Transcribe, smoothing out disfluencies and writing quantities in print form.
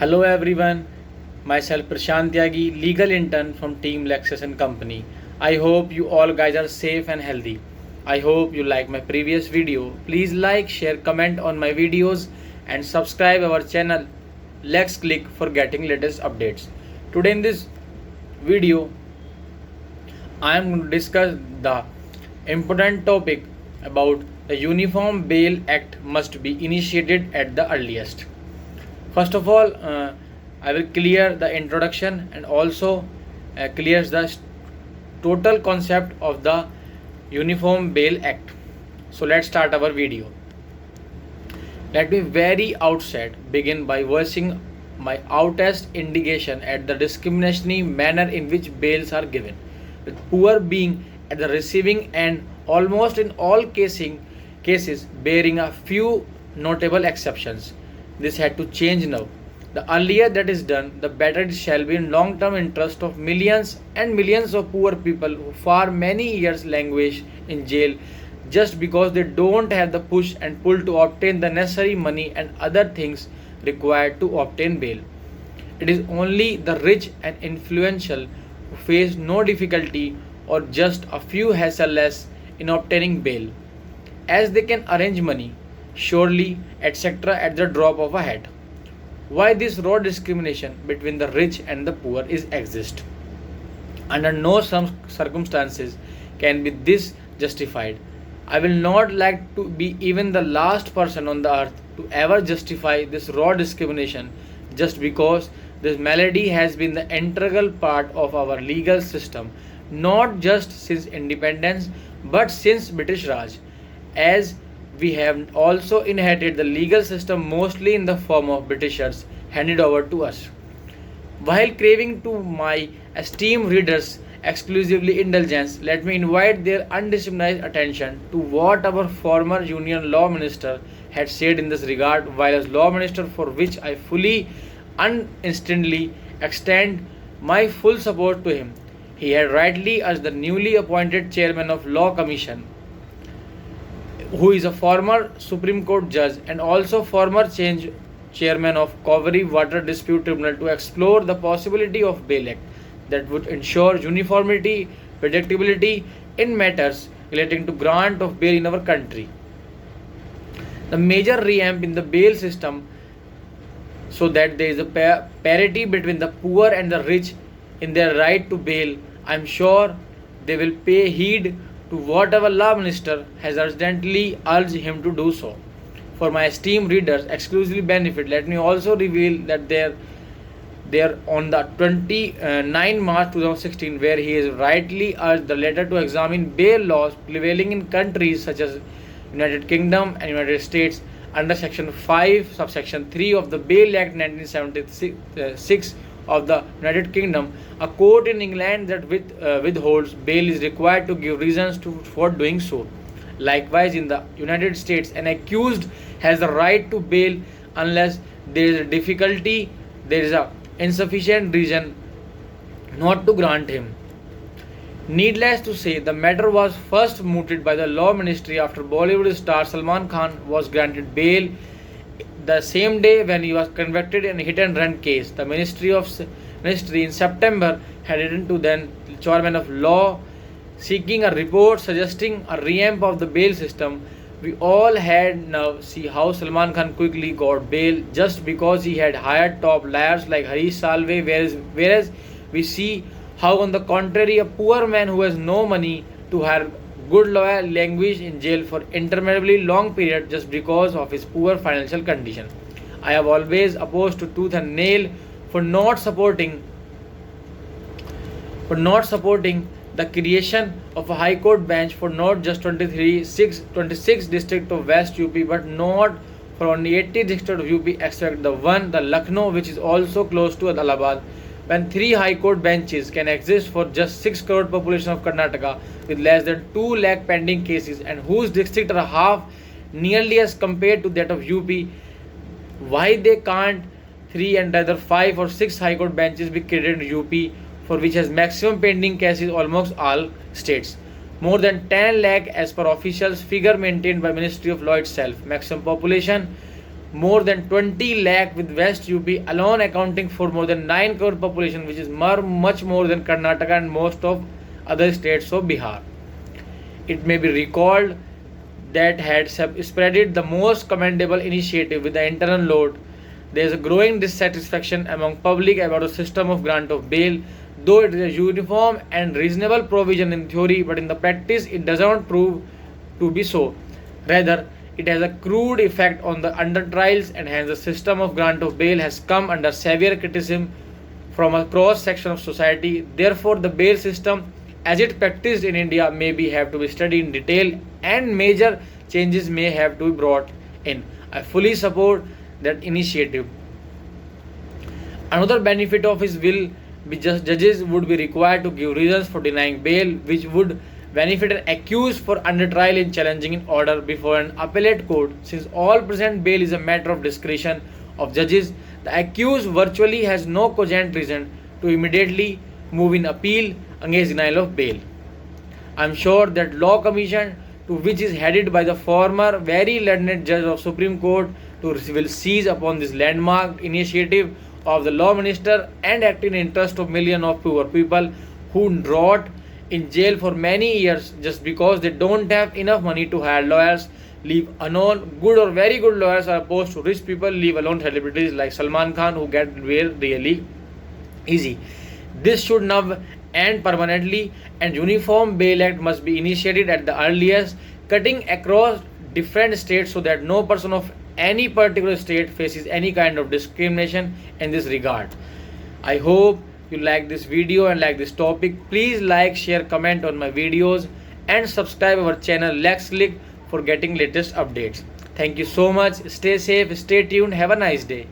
Hello everyone, myself Prashant Tyagi, legal intern from team LEXIS and Company. I hope you all guys are safe and healthy. I hope you like my previous video. Please like, share, comment on my videos and subscribe our channel LEXCLIQ for getting latest updates. Today in this video, I am going to discuss the important topic about the Uniform Bail Act must be initiated at the earliest. First of all, I will clear the introduction and also clears the total concept of the Uniform Bail Act. So let's start our video. Let me very outset begin by voicing my outest indignation at the discriminatory manner in which bails are given, with poor being at the receiving end almost in all cases bearing a few notable exceptions. This had to change now. The earlier that is done, the better it shall be in long-term interest of millions and millions of poor people who for many years languish in jail just because they don't have the push and pull to obtain the necessary money and other things required to obtain bail. It is only the rich and influential who face no difficulty or just a few hassle less in obtaining bail, as they can arrange money, surely, etc. at the drop of a hat. Why this raw discrimination between the rich and the poor is exist? Under no circumstances can be this justified. I will not like to be even the last person on the earth to ever justify this raw discrimination just because this malady has been the integral part of our legal system not just since independence but since British Raj, as we have also inherited the legal system mostly in the form of Britishers handed over to us. While craving to my esteemed readers exclusively indulgence, let me invite their undiscriminated attention to what our former Union Law Minister had said in this regard while as Law Minister, for which I fully and instantly extend my full support to him. He had rightly urged the newly appointed Chairman of Law Commission, who is a former Supreme Court judge and also former chairman of Cauvery Water Dispute Tribunal, to explore the possibility of bail act that would ensure uniformity, predictability in matters relating to grant of bail in our country. The major revamp in the bail system so that there is a parity between the poor and the rich in their right to bail. I am sure they will pay heed to whatever law minister has urgently urged him to do so. For my esteemed readers' exclusive benefit, let me also reveal that there on the 29 March 2016, where he has rightly urged the letter to examine bail laws prevailing in countries such as United Kingdom and United States under Section 5, subsection 3 of the Bail Act 1976 of the United Kingdom. A court in England that withholds bail is required to give reasons for doing so. Likewise, in the United States, an accused has the right to bail unless there is a difficulty, there is a insufficient reason not to grant him. Needless to say, the matter was first mooted by the Law Ministry after Bollywood star Salman Khan was granted bail the same day when he was convicted in a hit and run case. The Ministry in September had written to then Chairman of Law seeking a report suggesting a revamp of the bail system. We all had now see how Salman Khan quickly got bail just because he had hired top liars like Harish Salve, whereas we see how on the contrary a poor man who has no money to hire good lawyer languish in jail for interminably long period just because of his poor financial condition. I have always opposed to tooth and nail for not supporting the creation of a High Court bench for not just 26 district of West UP but not for only 80 district of UP except the Lucknow, which is also close to Allahabad. When 3 High Court benches can exist for just 6 crore population of Karnataka with less than 2 lakh pending cases and whose district are half nearly as compared to that of UP, why they can't 3 and rather 5 or 6 High Court benches be created in UP, for which has maximum pending cases almost all states. More than 10 lakh as per officials figure maintained by Ministry of Law itself. Maximum population more than 20 lakh, with West UP alone accounting for more than 9 crore population, which is much more than Karnataka and most of other states of Bihar. It may be recalled that had spreaded the most commendable initiative with the internal load. There is a growing dissatisfaction among public about the system of grant of bail, though it is a uniform and reasonable provision in theory, but in the practice it does not prove to be so. Rather, it has a crude effect on the under trials, and hence the system of grant of bail has come under severe criticism from a cross section of society. Therefore, the bail system as it practiced in India may have to be studied in detail, and major changes may have to be brought in. I fully support that initiative. Another benefit of his will be judges would be required to give reasons for denying bail, which would benefit an accused for under trial in challenging an order before an appellate court. Since all present bail is a matter of discretion of judges, the accused virtually has no cogent reason to immediately move in appeal against denial of bail. I am sure that Law Commission, to which is headed by the former very learned judge of Supreme Court, will seize upon this landmark initiative of the Law Minister and act in the interest of millions of poor people who rot in jail for many years just because they don't have enough money to hire lawyers. Leave alone good or very good lawyers are opposed to rich people, leave alone celebrities like Salman Khan who get bail really easy. This should now end permanently, and Uniform Bail Act must be initiated at the earliest, cutting across different states so that no person of any particular state faces any kind of discrimination in this regard. I hope you like this video and like this topic. Please like, share, comment on my videos and subscribe our channel LEXCLIQ for getting latest updates. Thank you so much. Stay safe, stay tuned. Have a nice day.